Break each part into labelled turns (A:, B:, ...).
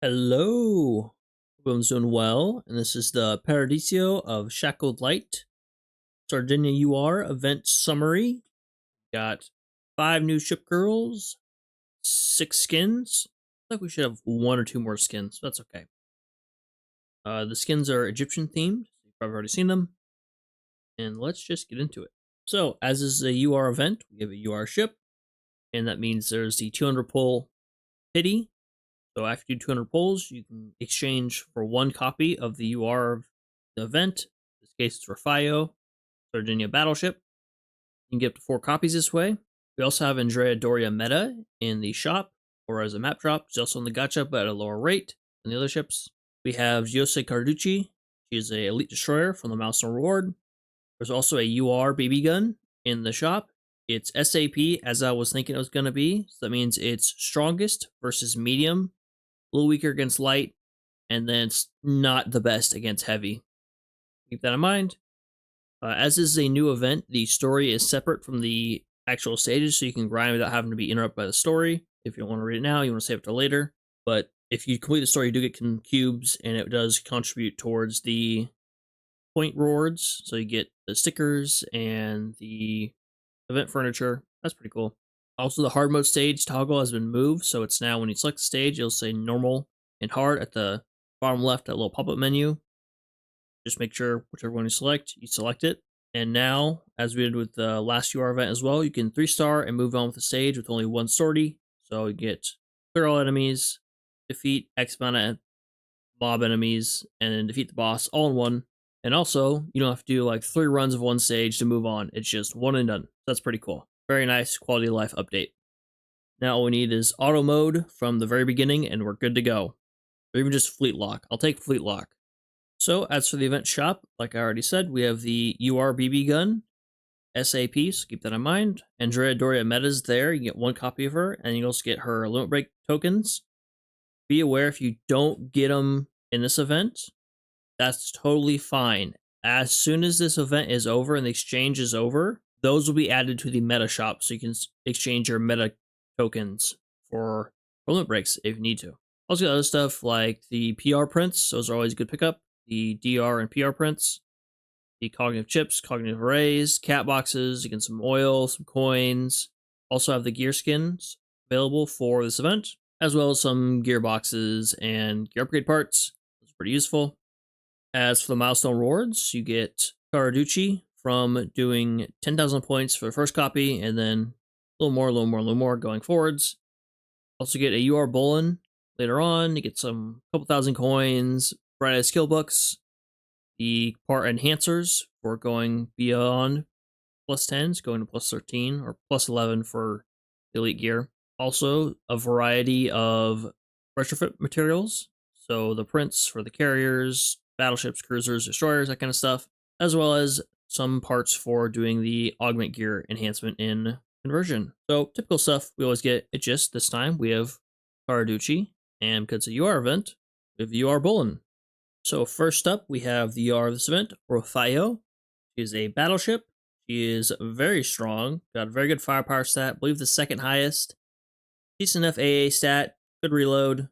A: Hello, everyone's doing well, and this is the Paradiso of Shackled Light Sardinia UR event summary. Got 5 new ship girls, 6 skins. I think we should have 1 or 2 more skins. That's okay. The skins are Egyptian themed. You've probably already seen them, and let's just get into it. So, as is a UR event, we have a UR ship, and that means there's the 200 pull pity. So after you do 200 pulls, you can exchange for 1 copy of the UR of the event. In this case, it's Raffaello, Sardinia Battleship. You can get up to 4 copies this way. We also have Andrea Doria meta in the shop, or as a map drop. She's also in the gacha, but at a lower rate than the other ships. We have Giosue Carducci. She is a elite destroyer from the Milestone reward. There's also a UR BB gun in the shop. It's SAP, as I was thinking it was going to be. So that means it's strongest versus medium, a little weaker against light, and then it's not the best against heavy. Keep that in mind. As this is a new event, the story is separate from the actual stages, so you can grind without having to be interrupted by the story. If you don't want to read it now, you want to save it till later. But if you complete the story, you do get cubes, and it does contribute towards the point rewards. So you get the stickers and the event furniture. That's pretty cool. Also, the hard mode stage toggle has been moved, so it's now when you select the stage, it'll say normal and hard at the bottom left, that little pop-up menu. Just make sure whichever one you select it. And now, as we did with the last UR event as well, you can 3-star and move on with the stage with only 1 sortie. So you get clear all enemies, defeat X amount of mob enemies, and then defeat the boss all in one. And also, you don't have to do like 3 runs of one stage to move on. It's just one and done. That's pretty cool. Very nice quality of life update. Now all we need is auto mode from the very beginning, and we're good to go. Or even just fleet lock. I'll take fleet lock. So as for the event shop, like I already said, we have the UR BB gun, SAP, so keep that in mind. Andrea Doria meta's there. You get 1 copy of her, and you also get her limit break tokens. Be aware if you don't get them in this event, that's totally fine. As soon as this event is over and the exchange is over, those will be added to the meta shop, so you can exchange your meta tokens for limit breaks if you need to. Also got other stuff like the PR prints. Those are always a good pickup. The DR and PR prints, the cognitive chips, cognitive arrays, cat boxes, you get some oil, some coins. Also have the gear skins available for this event, as well as some gear boxes and gear upgrade parts. It's pretty useful. As for the milestone rewards, you get Carducci from doing 10,000 points for the first copy, and then a little more going forwards. Also get a UR Bullen later on. You get some couple thousand coins, bright skill books, the part enhancers for going beyond +10s, going to +13 or +11 for elite gear. Also, a variety of retrofit materials. So the prints for the carriers, battleships, cruisers, destroyers, that kind of stuff, as well as some parts for doing the augment gear enhancement in conversion. So typical stuff we always get. It just this time we have Carducci, and because it's a UR event, we have the UR Bullen. So first up, we have the UR of this event, Raffaello. She is a battleship. She is very strong, got a very good firepower stat, I believe the 2nd highest. Decent enough AA stat, good reload,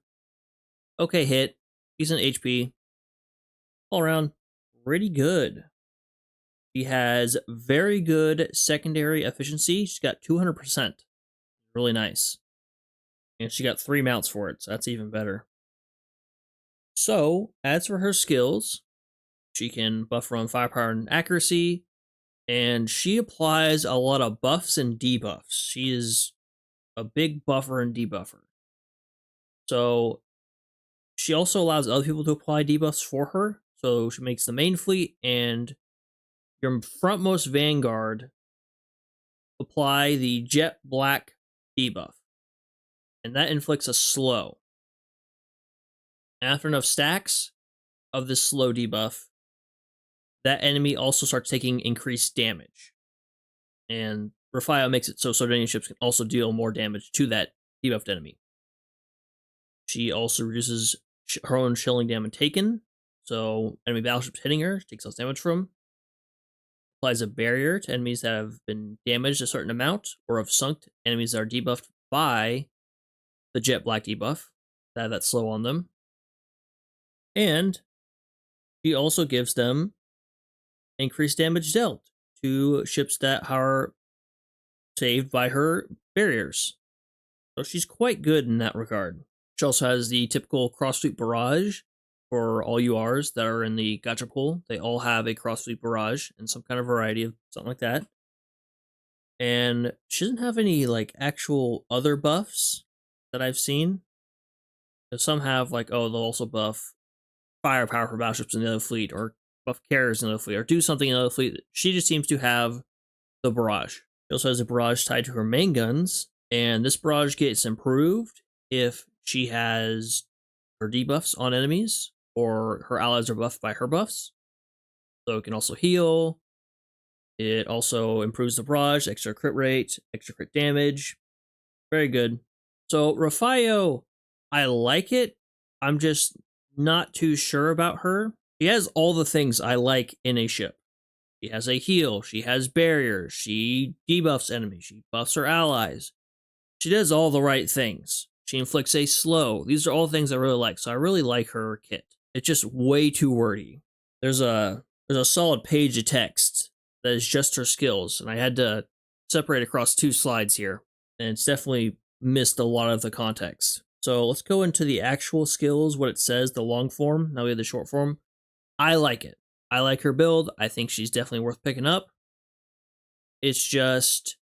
A: okay hit, decent HP. All around, pretty good. She has very good secondary efficiency. She's got 200%. Really nice. And she got 3 mounts for it, so that's even better. So, as for her skills, she can buff her own firepower and accuracy, and she applies a lot of buffs and debuffs. She is a big buffer and debuffer. So, she also allows other people to apply debuffs for her. So, she makes the main fleet and your frontmost vanguard apply the jet black debuff, and that inflicts a slow. After enough stacks of this slow debuff, that enemy also starts taking increased damage. And Raffaello makes it so Sardinia ships can also deal more damage to that debuffed enemy. She also reduces her own shilling damage taken, so enemy battleships hitting her takes less damage from. Applies a barrier to enemies that have been damaged a certain amount, or have sunk enemies that are debuffed by the jet black debuff, that have that slow on them. And she also gives them increased damage dealt to ships that are saved by her barriers. So she's quite good in that regard. She also has the typical cross-sweep barrage for all URs that are in the gacha pool. They all have a cross-sweep barrage and some kind of variety of something like that. And she doesn't have any like actual other buffs that I've seen. Some have like, oh, they'll also buff firepower for battleships in the other fleet, or buff carriers in the other fleet, or do something in the other fleet. She just seems to have the barrage. She also has a barrage tied to her main guns, and this barrage gets improved if she has her debuffs on enemies, or her allies are buffed by her buffs. So it can also heal. It also improves the barrage, extra crit rate, extra crit damage. Very good. So Raffaello, I like it. I'm just not too sure about her. She has all the things I like in a ship. She has a heal, she has barriers, she debuffs enemies, she buffs her allies. She does all the right things. She inflicts a slow. These are all things I really like. So I really like her kit. It's just way too wordy. There's a solid page of text that is just her skills, and I had to separate across 2 slides here, and it's definitely missed a lot of the context. So let's go into the actual skills, what it says, the long form. Now we have the short form. I like it. I like her build. I think she's definitely worth picking up. It's just,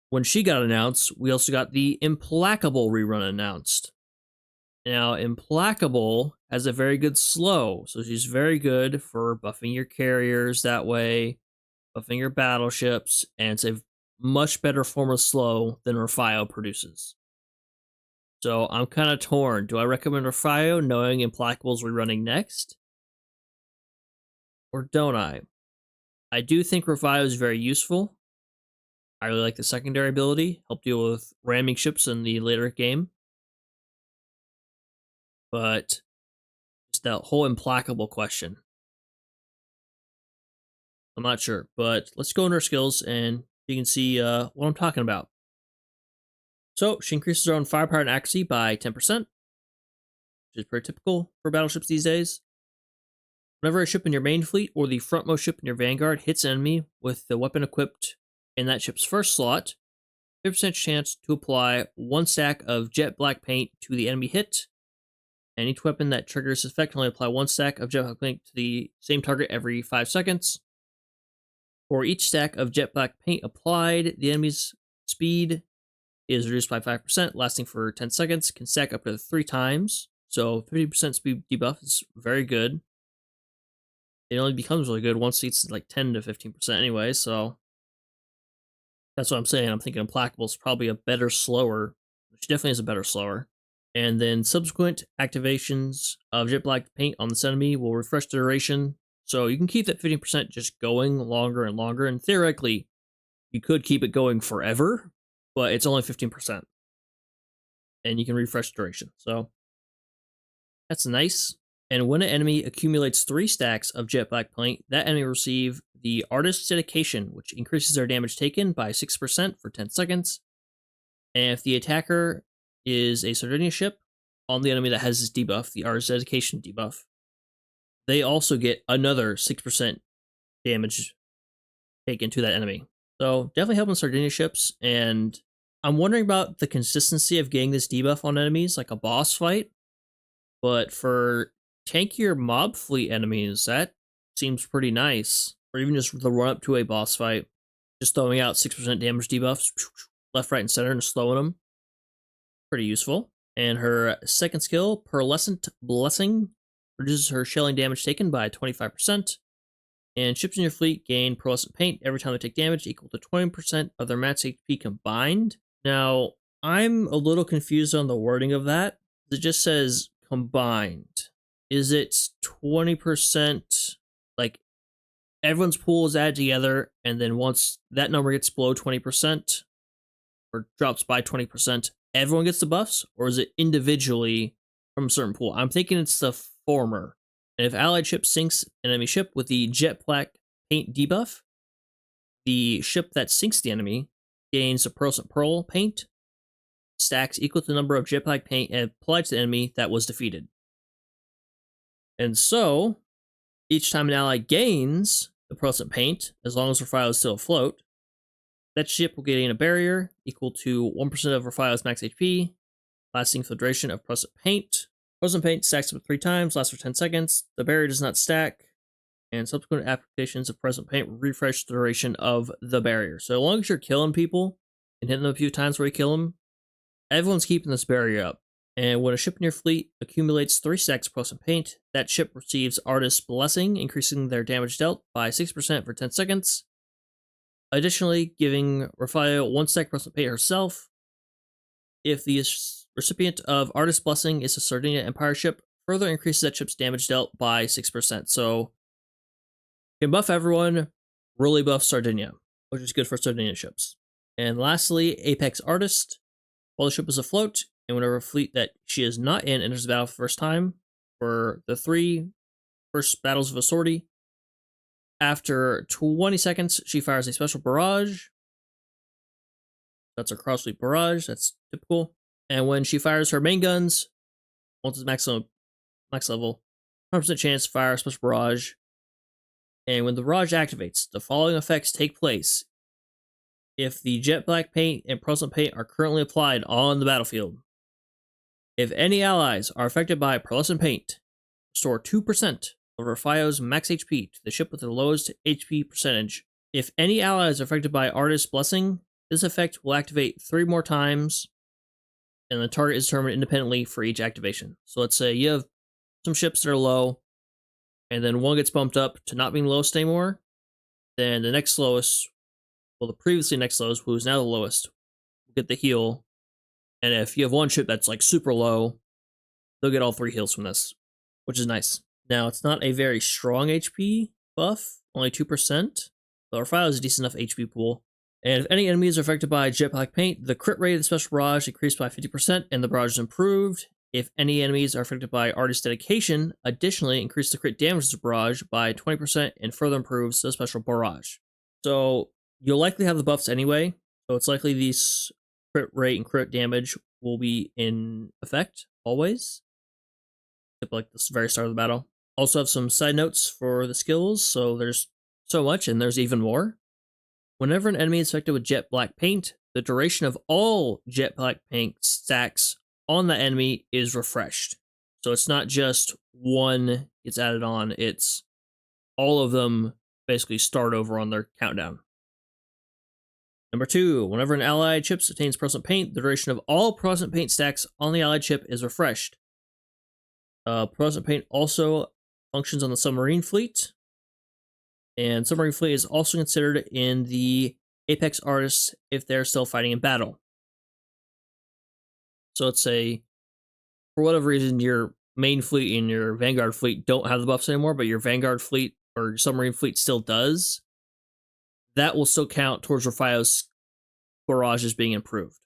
A: when she got announced, we also got the Implacable rerun announced. Now, Implacable has a very good slow, so she's very good for buffing your carriers that way, buffing your battleships, and it's a much better form of slow than Raffaello produces. So I'm kind of torn. Do I recommend Raffaello knowing Implacable's rerunning next? Or don't I? I do think Raffaello is very useful. I really like the secondary ability, help deal with ramming ships in the later game. But just that whole Implacable question, I'm not sure. But let's go into her skills and you can see what I'm talking about. So she increases her own firepower and accuracy by 10%, which is pretty typical for battleships these days. Whenever a ship in your main fleet or the frontmost ship in your vanguard hits an enemy with the weapon equipped in that ship's first slot, 50% chance to apply 1 stack of jet black paint to the enemy hit. And each weapon that triggers this effect can only apply 1 stack of jet black paint to the same target every 5 seconds. For each stack of jet black paint applied, the enemy's speed is reduced by 5%, lasting for 10 seconds, can stack up to 3 times. So 50% speed debuff is very good. It only becomes really good once it's like 10 to 15% anyway, so that's what I'm saying. I'm thinking Implacable is probably a better slower. She definitely is a better slower. And then subsequent activations of jet black paint on this enemy will refresh the duration. So you can keep that 15% just going longer and longer. And theoretically, you could keep it going forever, but it's only 15%. And you can refresh the duration. So that's nice. And when an enemy accumulates 3 stacks of jet black paint, that enemy will receive the Artist's Dedication, which increases their damage taken by 6% for 10 seconds. And if the attacker is a Sardinia ship on the enemy that has this debuff, the Artist's Dedication debuff, they also get another 6% damage taken to that enemy. So definitely helping Sardinia ships, and I'm wondering about the consistency of getting this debuff on enemies, like a boss fight. But for tankier mob fleet enemies, that seems pretty nice. Or even just the run up to a boss fight, just throwing out 6% damage debuffs, left, right, and center, and slowing them. Pretty useful. And her second skill, Pearlescent Blessing, reduces her shelling damage taken by 25%. And ships in your fleet gain pearlescent paint every time they take damage, equal to 20% of their max HP combined. Now, I'm a little confused on the wording of that. It just says combined. Is it 20%, like everyone's pool is added together, and then once that number gets below 20% or drops by 20%, everyone gets the buffs? Or is it individually from a certain pool? I'm thinking it's the former. And if allied ship sinks an enemy ship with the jet black paint debuff, the ship that sinks the enemy gains a pearlescent pearl paint, stacks equal to the number of jet black paint applied to the enemy that was defeated. And so, each time an ally gains the Prussian paint, as long as Raffaello is still afloat, that ship will gain a barrier equal to 1% of Raffaello's max HP, lasting for the duration of Prussian paint. Prussian paint stacks up 3 times, lasts for 10 seconds. The barrier does not stack, and subsequent applications of Prussian paint will refresh the duration of the barrier. So, as long as you're killing people and hitting them a few times where you kill them, everyone's keeping this barrier up. And when a ship in your fleet accumulates 3 stacks of Prussian paint, that ship receives Artist's Blessing, increasing their damage dealt by 6% for 10 seconds. Additionally, giving Raffaello 1 stack of Prussian paint herself. If the recipient of Artist's Blessing is a Sardinia Empire ship, further increases that ship's damage dealt by 6%. So, you can buff everyone, really buff Sardinia, which is good for Sardinia ships. And lastly, Apex Artist. While the ship is afloat, and whenever a fleet that she is not in enters the battle for the first time, for the 3 first battles of a sortie, after 20 seconds, she fires a special barrage. That's a cross-fleet barrage, that's typical. And when she fires her main guns, once it's max level, 100% chance to fire a special barrage. And when the barrage activates, the following effects take place if the jet black paint and Prussian paint are currently applied on the battlefield. If any allies are affected by Prussian paint, restore 2% of Raffaello's max HP to the ship with the lowest HP percentage. If any allies are affected by Artist's Blessing, this effect will activate 3 more times, and the target is determined independently for each activation. So let's say you have some ships that are low, and then one gets bumped up to not being lowest anymore, then the next lowest, well, the previously next lowest, who is now the lowest, will get the heal. And if you have one ship that's like super low, they'll get all 3 heals from this, which is nice. Now, it's not a very strong HP buff, only 2%, but Raffaello is a decent enough HP pool. And if any enemies are affected by jet black paint, the crit rate of the special barrage increased by 50%, and the barrage is improved. If any enemies are affected by Artist's Dedication, additionally increase the crit damage of the barrage by 20% and further improves the special barrage. So you'll likely have the buffs anyway, so it's likely these crit rate and crit damage will be in effect always, except like the very start of the battle. Also have some side notes for the skills, so there's so much and there's even more. Whenever an enemy is affected with jet black paint, the duration of all jet black paint stacks on the enemy is refreshed. So it's not just one gets added on, it's all of them basically start over on their countdown. Number 2, whenever an allied ship attains Prussian paint, the duration of all Prussian paint stacks on the allied ship is refreshed. Prussian paint also functions on the submarine fleet, and submarine fleet is also considered in the Apex Artists if they're still fighting in battle. So let's say, for whatever reason, your main fleet and your Vanguard fleet don't have the buffs anymore, but your Vanguard fleet or your submarine fleet still does. That will still count towards Raffaello's barrages being improved.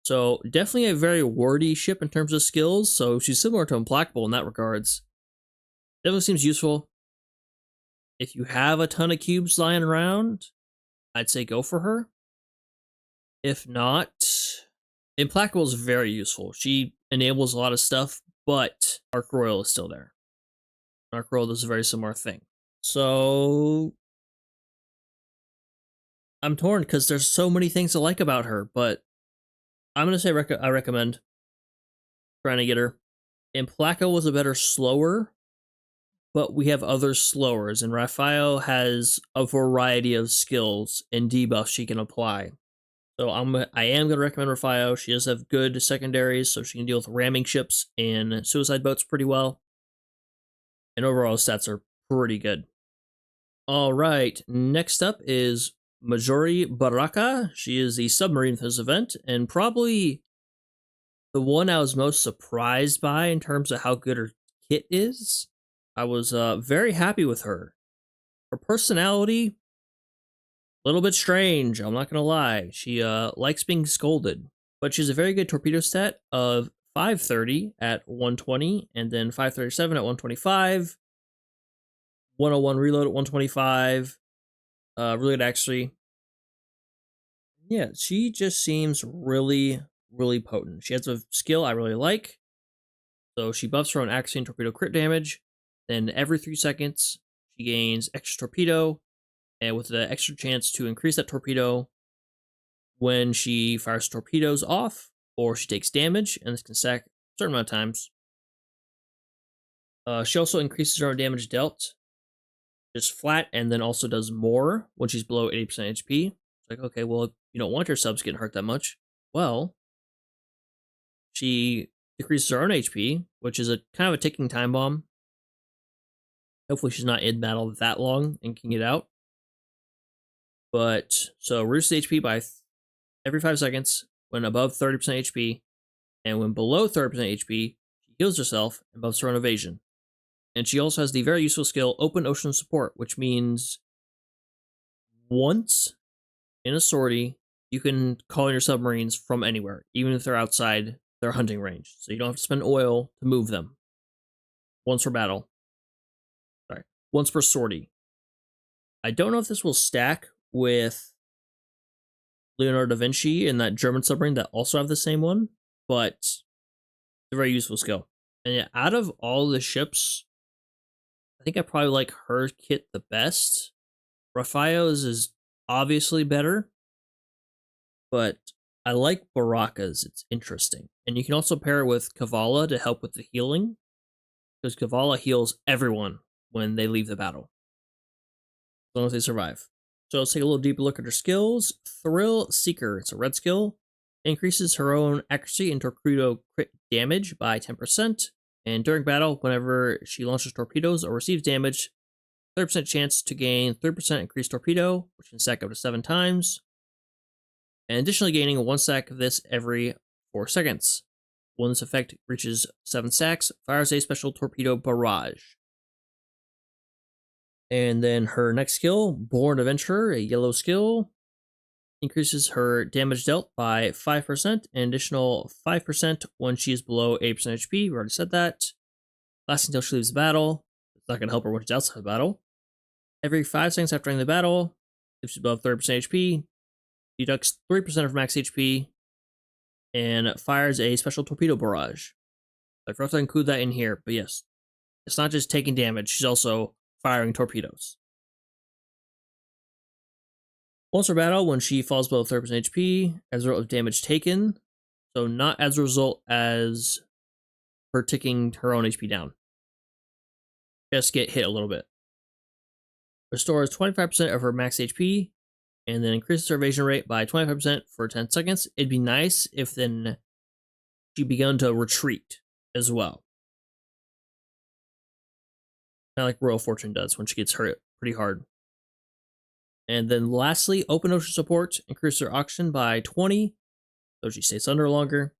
A: So definitely a very wordy ship in terms of skills, so she's similar to Implacable in that regards. Definitely seems useful. If you have a ton of cubes lying around, I'd say go for her. If not, Implacable is very useful. She enables a lot of stuff, but Arc Royal is still there. Arc Royal does a very similar thing. So I'm torn because there's so many things to like about her, but I'm going to say I recommend trying to get her. Implacable was a better slower, but we have other slowers, and Raffaello has a variety of skills and debuffs she can apply. So I am going to recommend Raffaello. She does have good secondaries, so she can deal with ramming ships and suicide boats pretty well. And overall stats are pretty good. All right, next up is Maggiore Baracca. She is the submarine for this event, and probably the one I was most surprised by in terms of how good her kit is. I was very happy with her. Her personality, a little bit strange, I'm not gonna lie. She likes being scolded, but she's a very good torpedo stat of 530 at 120, and then 537 at 125, 101 reload at 125. Really good actually. Yeah, she just seems really, really potent. She has a skill I really like. So she buffs her own accuracy and torpedo crit damage. Then every 3 seconds, she gains extra torpedo, and with the extra chance to increase that torpedo when she fires torpedoes off, or she takes damage, and this can stack a certain amount of times. She also increases her own damage dealt just flat, and then also does more when she's below 80% HP. It's like, okay, well, you don't want your subs getting hurt that much. Well, she decreases her own HP, which is a kind of a ticking time bomb. Hopefully she's not in battle that long and can get out. But, so reduces HP by every 5 seconds when above 30% HP, and when below 30% HP, she heals herself and buffs her own evasion. And she also has the very useful skill Open Ocean Support, which means once in a sortie, you can call in your submarines from anywhere, even if they're outside their hunting range. So you don't have to spend oil to move them. Once per battle. Sorry, once per sortie. I don't know if this will stack with Leonardo da Vinci and that German submarine that also have the same one, but it's a very useful skill. And yeah, out of all the ships, I think I probably like her kit the best. Raffaello's is obviously better, but I like Baracca's. It's interesting. And you can also pair it with Kavala to help with the healing, because Kavala heals everyone when they leave the battle, as long as they survive. So let's take a little deeper look at her skills. Thrill Seeker, it's a red skill. Increases her own accuracy and torpedo crit damage by 10%. And during battle, whenever she launches torpedoes or receives damage, 30% chance to gain 30% increased torpedo, which can stack up to 7 times. And additionally gaining 1 stack of this every 4 seconds. When this effect reaches 7 stacks, fires a special torpedo barrage. And then her next skill, Born Adventurer, a yellow skill, increases her damage dealt by 5%, and additional 5% when she is below 80% HP. We already said that. Lasts until she leaves the battle. It's not going to help her when she's outside the battle. Every 5 seconds after ending the battle, if she's above 30% HP, deducts 3% of max HP, and fires a special torpedo barrage. I forgot to include that in here, but yes, it's not just taking damage, she's also firing torpedoes. Once per battle, when she falls below 30% HP, as a result of damage taken, so not as a result as her ticking her own HP down. Just get hit a little bit. Restores 25% of her max HP, and then increases her evasion rate by 25% for 10 seconds. It'd be nice if then she began to retreat as well. Kind of like Royal Fortune does when she gets hurt pretty hard. And then lastly, Open Ocean Support increases her oxygen by 20, so she stays under longer.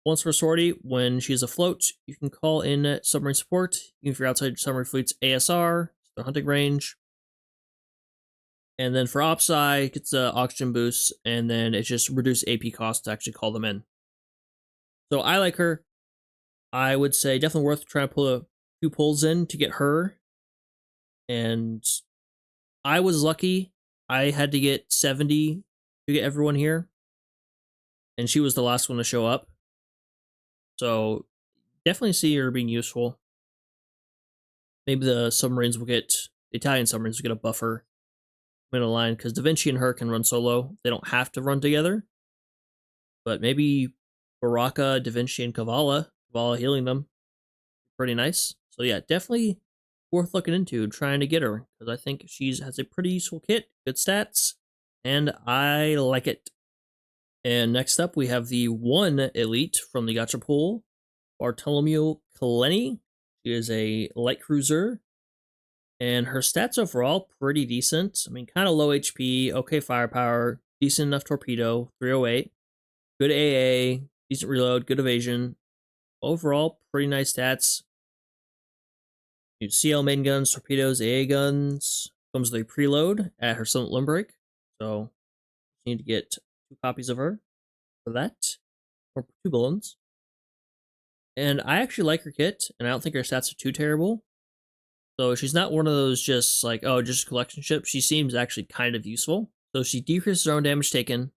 A: Once per sortie, when she's afloat, you can call in submarine support, even if you're outside your submarine fleet's ASR, their hunting range. And then for OPSI, it gets the oxygen boost, and then it's just reduced AP cost to actually call them in. So I like her. I would say definitely worth trying to pull a few pulls in to get her. And I was lucky. I had to get 70 to get everyone here. And she was the last one to show up. So definitely see her being useful. Maybe the submarines will get, the Italian submarines will get a buffer middle line, because Da Vinci and her can run solo. They don't have to run together. But maybe Baracca, Da Vinci, and Kavala healing them. Pretty nice. So yeah, definitely worth looking into, trying to get her, because I think she has a pretty useful kit, good stats, and I like it. And next up, we have the one elite from the gacha pool, Bartolomeo Colleoni. She is a light cruiser, and her stats overall pretty decent. I mean, kind of low HP, okay firepower, decent enough torpedo, 308, good AA, decent reload, good evasion. Overall, pretty nice stats. CL main guns, torpedoes, AA guns. Comes with a preload at her summit limb break. So you need to get 2 copies of her for that. Or 2 balloons. And I actually like her kit, and I don't think her stats are too terrible. So she's not one of those just like, oh, just a collection ship. She seems actually kind of useful. So she decreases her own damage taken,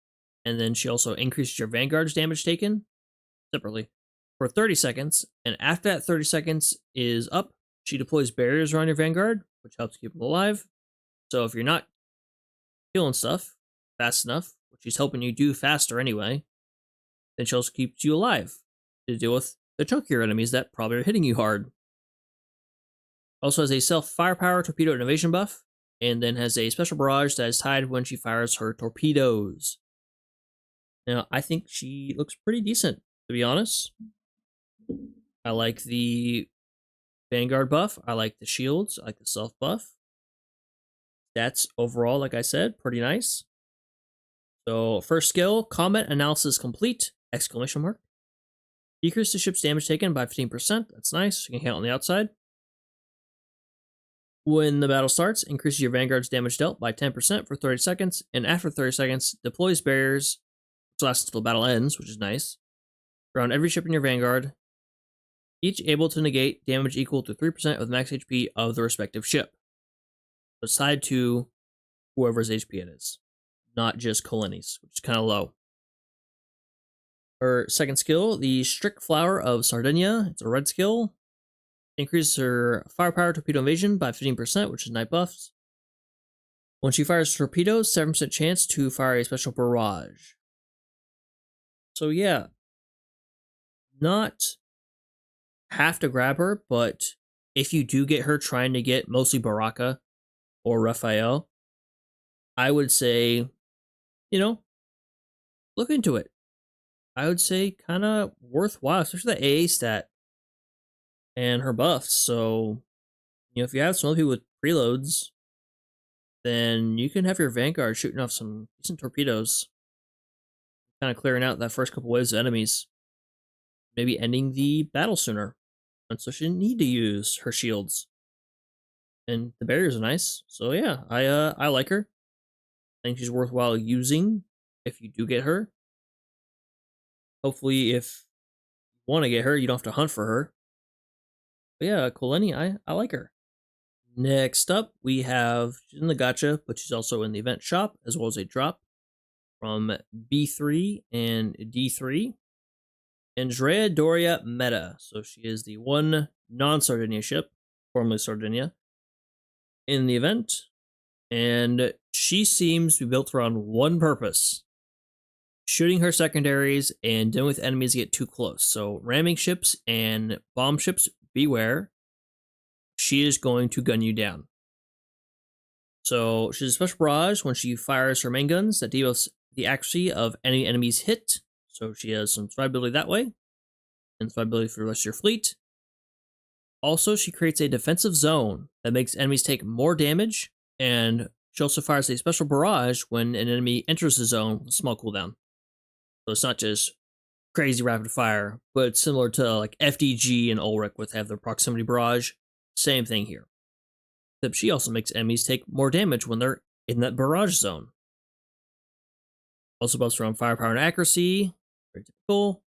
A: and then she also increases your Vanguard's damage taken separately. for 30 seconds, and after that 30 seconds is up, she deploys barriers around your Vanguard, which helps keep them alive. So if you're not killing stuff fast enough, which she's helping you do faster anyway, then she also keeps you alive to deal with the chunkier enemies that probably are hitting you hard. Also has a self-firepower torpedo innovation buff, and then has a special barrage that is tied when she fires her torpedoes. Now, I think she looks pretty decent, to be honest. I like the Vanguard buff. I like the shields. I like the self buff. That's overall, like I said, pretty nice. So, first skill, combat analysis complete, exclamation mark. Decrease the ship's damage taken by 15%. That's nice. You can count on the outside. When the battle starts, increases your Vanguard's damage dealt by 10% for 30 seconds, and after 30 seconds, deploys barriers, which lasts until the battle ends, which is nice, around every ship in your Vanguard, each able to negate damage equal to 3% of the max HP of the respective ship. So it's tied to whoever's HP it is, not just Colleoni's, which is kind of low. Her second skill, the Strict Flower of Sardinia. It's a red skill. Increases her firepower torpedo invasion by 15%, which is night buffs. When she fires torpedoes, 7% chance to fire a special barrage. So yeah, not have to grab her, but if you do get her trying to get mostly Baracca or Raffaello, I would say, look into it. I would say kind of worthwhile, especially the AA stat and her buffs. So, if you have some other people with preloads, then you can have your Vanguard shooting off some decent torpedoes, kind of clearing out that first couple waves of enemies, maybe ending the battle sooner. And so she didn't need to use her shields. And the barriers are nice. So yeah, I like her. I think she's worthwhile using if you do get her. Hopefully, if you want to get her, you don't have to hunt for her. But yeah, Colleoni, I like her. Next up, we have, she's in the gacha, but she's also in the event shop, as well as a drop from B3 and D3. Andrea Doria Meta. So she is the one non-Sardinia ship, formerly Sardinia, in the event. And she seems to be built around one purpose: shooting her secondaries and dealing with enemies that get too close. So ramming ships and bomb ships, beware. She is going to gun you down. So she has a special barrage when she fires her main guns that debuffs the accuracy of any enemy's hit. So she has some survivability that way, and survivability for the rest of your fleet. Also, she creates a defensive zone that makes enemies take more damage, and she also fires a special barrage when an enemy enters the zone with a small cooldown. So it's not just crazy rapid fire, but it's similar to like FDG and Ulrich with have their proximity barrage. Same thing here. Except she also makes enemies take more damage when they're in that barrage zone. Also buffs around firepower and accuracy. Very typical.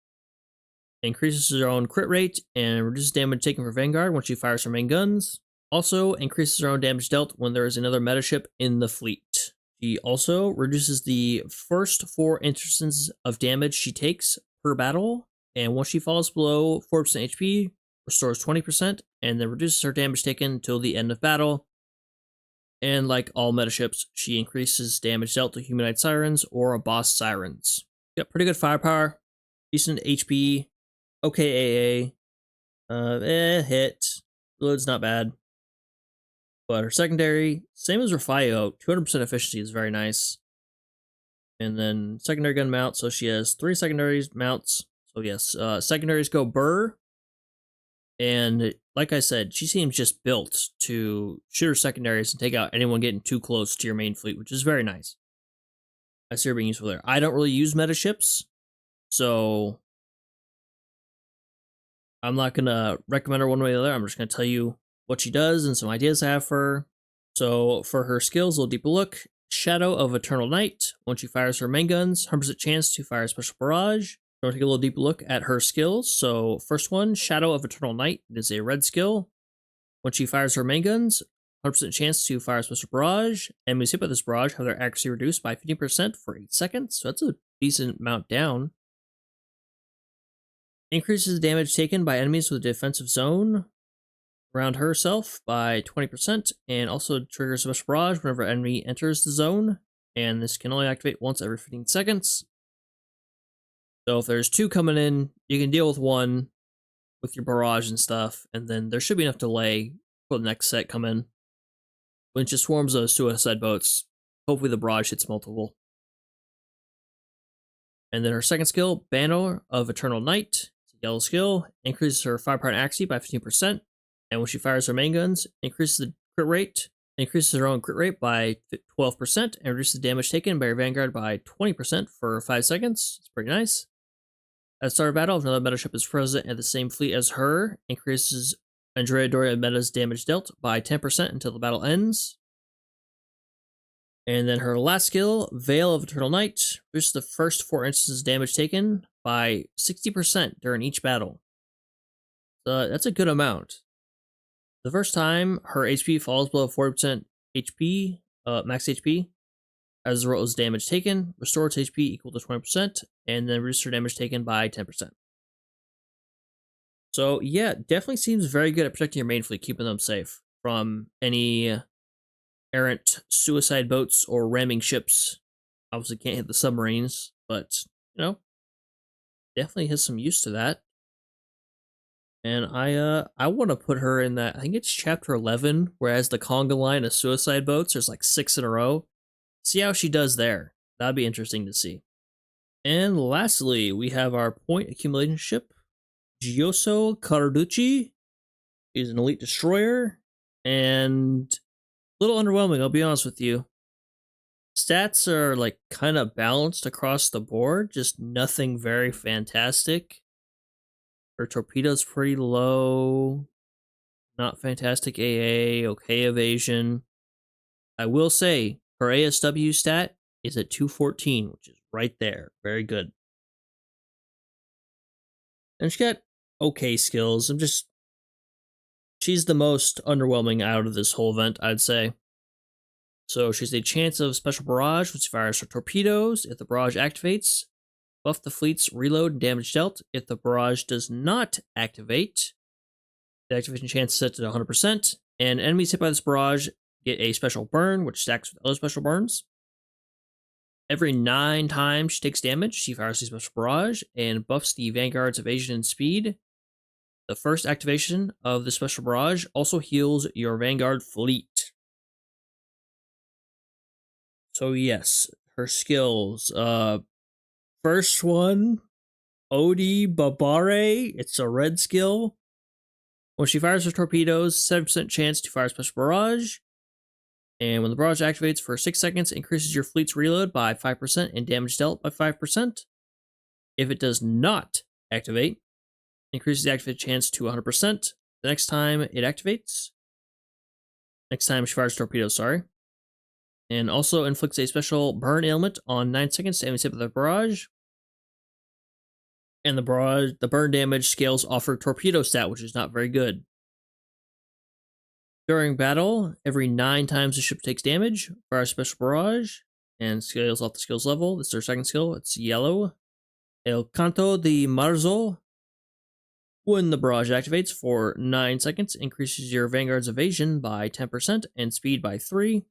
A: Increases her own crit rate and reduces damage taken for Vanguard when she fires her main guns. Also increases her own damage dealt when there is another meta ship in the fleet. She also reduces the first 4 instances of damage she takes per battle, and once she falls below 4% HP, restores 20%, and then reduces her damage taken until the end of battle. And like all meta ships, she increases damage dealt to humanoid sirens or boss sirens. Got pretty good firepower, decent HP, okay AA, hit, load's not bad. But her secondary, same as Raffaello, 200% efficiency is very nice. And then secondary gun mount, so she has 3 secondary mounts. So yes, secondaries go burr. And like I said, she seems just built to shoot her secondaries and take out anyone getting too close to your main fleet, which is very nice. I see her being useful there. I don't really use meta ships, so I'm not going to recommend her one way or the other. I'm just going to tell you what she does and some ideas I have for her. So for her skills, a little deeper look. Shadow of Eternal Night. When she fires her main guns, 100% chance to fire a special barrage. We'll take a little deeper look at her skills. So first one, Shadow of Eternal Night. It is a red skill. When she fires her main guns, 100% chance to fire a special barrage. Enemies hit by this barrage have their accuracy reduced by 50% for 8 seconds. So that's a decent amount down. increases the damage taken by enemies with a defensive zone around herself by 20%, and also triggers a special barrage whenever an enemy enters the zone, and this can only activate once every 15 seconds. So if there's two coming in, you can deal with one with your barrage and stuff, and then there should be enough delay for the next set come in. When it just swarms those suicide boats, hopefully the barrage hits multiple. And then her second skill, Banner of Eternal Night, it's a yellow skill, increases her 5-part accuracy by 15%, and when she fires her main guns, increases the crit rate, increases her own crit rate by 12%, and reduces the damage taken by your vanguard by 20% for 5 seconds. It's pretty nice. At the start of battle, if another meta ship is present at the same fleet as her, increases Andrea Doria meta's damage dealt by 10% until the battle ends. And then her last skill, Veil of Eternal Night, reduces the first 4 instances damage taken by 60% during each battle. So that's a good amount. The first time her HP falls below 40% HP, max HP, as a result of damage taken, restores HP equal to 20%, and then reduces her damage taken by 10%. So yeah, definitely seems very good at protecting your main fleet, keeping them safe from any errant suicide boats or ramming ships. Obviously can't hit the submarines, but, you know, definitely has some use to that. And I want to put her in that, I think it's chapter 11, whereas the conga line of suicide boats, there's like 6 in a row. See how she does there. That'd be interesting to see. And lastly, we have our point accumulation ship, Giosue Carducci. He's an elite destroyer, and a little underwhelming, I'll be honest with you. Stats are like kind of balanced across the board, just nothing very fantastic. Her torpedo's pretty low, not fantastic AA, okay evasion. I will say, her ASW stat is at 214, which is right there. Very good. And she got okay skills. She's the most underwhelming out of this whole event, I'd say. So she's a chance of special barrage, which fires her torpedoes. If the barrage activates, buff the fleet's reload and damage dealt. If the barrage does not activate, the activation chance is set to 100%, and enemies hit by this barrage get a special burn, which stacks with other special burns. Every 9 times she takes damage, she fires a special barrage and buffs the Vanguard's evasion and speed. The first activation of the special barrage also heals your Vanguard fleet. So yes, her skills. First one, Odi Babare. It's a red skill. When she fires her torpedoes, 7% chance to fire a special barrage. And when the barrage activates for 6 seconds, increases your fleet's reload by 5% and damage dealt by 5%. If it does not activate, increases the activate chance to 100%. The next time it activates, next time she fires torpedoes, sorry. And also inflicts a special burn ailment on 9 seconds to enemies hit by the barrage. And the burn damage scales off her torpedo stat, which is not very good. During battle, every 9 times the ship takes damage, fires special barrage, and scales off the skills level. This is her second skill. It's yellow. El Canto de Marzo. When the barrage activates for 9 seconds, increases your Vanguard's evasion by 10% and speed by 3.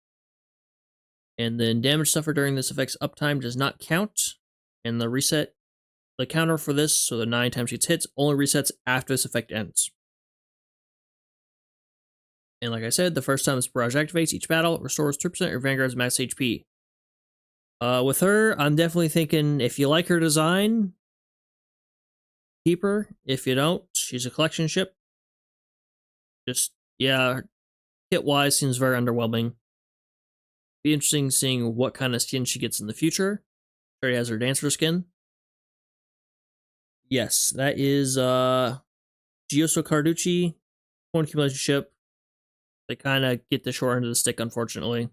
A: And then damage suffered during this effect's uptime does not count. And the counter for this, so the 9 times she gets hits, only resets after this effect ends. And like I said, the first time this barrage activates, each battle restores 2% of your Vanguard's max HP. With her, I'm definitely thinking if you like her design, keep her. If you don't, she's a collection ship. Just, yeah, hit-wise seems very underwhelming. Be interesting seeing what kind of skin she gets in the future. She already has her dancer skin. Yes, that is Giosue Carducci, point accumulation ship. They kind of get the short end of the stick, unfortunately.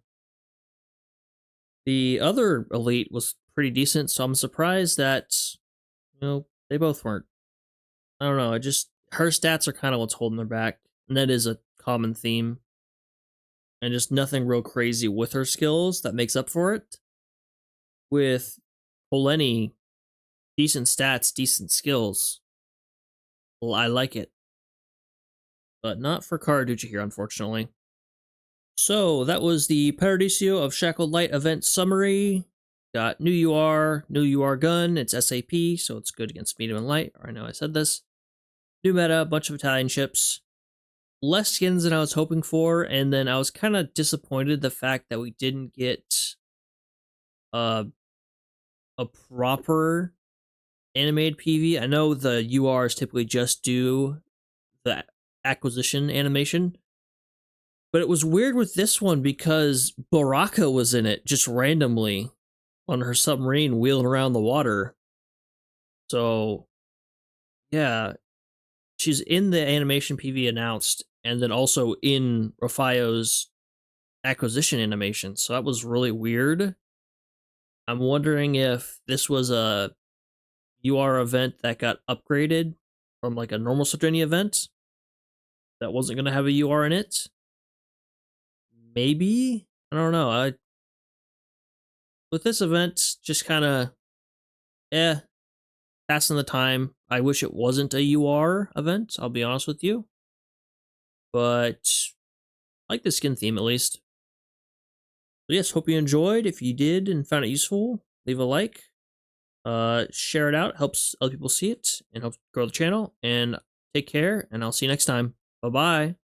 A: The other elite was pretty decent, so I'm surprised that, they both weren't. I don't know, her stats are kind of what's holding her back, and that is a common theme. And just nothing real crazy with her skills that makes up for it. With Colleoni, decent stats, decent skills. Well, I like it. But not for Carducci here, unfortunately. So that was the Paradiso of Shackled Light event summary. Got new UR gun. It's SAP, so it's good against medium and light. I know I said this. New meta, bunch of Italian ships. Less skins than I was hoping for, and then I was kind of disappointed the fact that we didn't get a proper animated PV. I know the URs typically just do the acquisition animation, but it was weird with this one because Baracca was in it just randomly on her submarine wheeling around the water. So, yeah, she's in the animation PV announced, and then also in Raffaello's acquisition animation. So that was really weird. I'm wondering if this was a UR event that got upgraded from like a normal Sardinia event that wasn't going to have a UR in it. Maybe? I don't know. With this event, just kind of, passing the time. I wish it wasn't a UR event, I'll be honest with you. But I like the skin theme at least. But yes, hope you enjoyed. If you did and found it useful, leave a like. Share it out, helps other people see it, and helps grow the channel. And take care, and I'll see you next time. Bye-bye.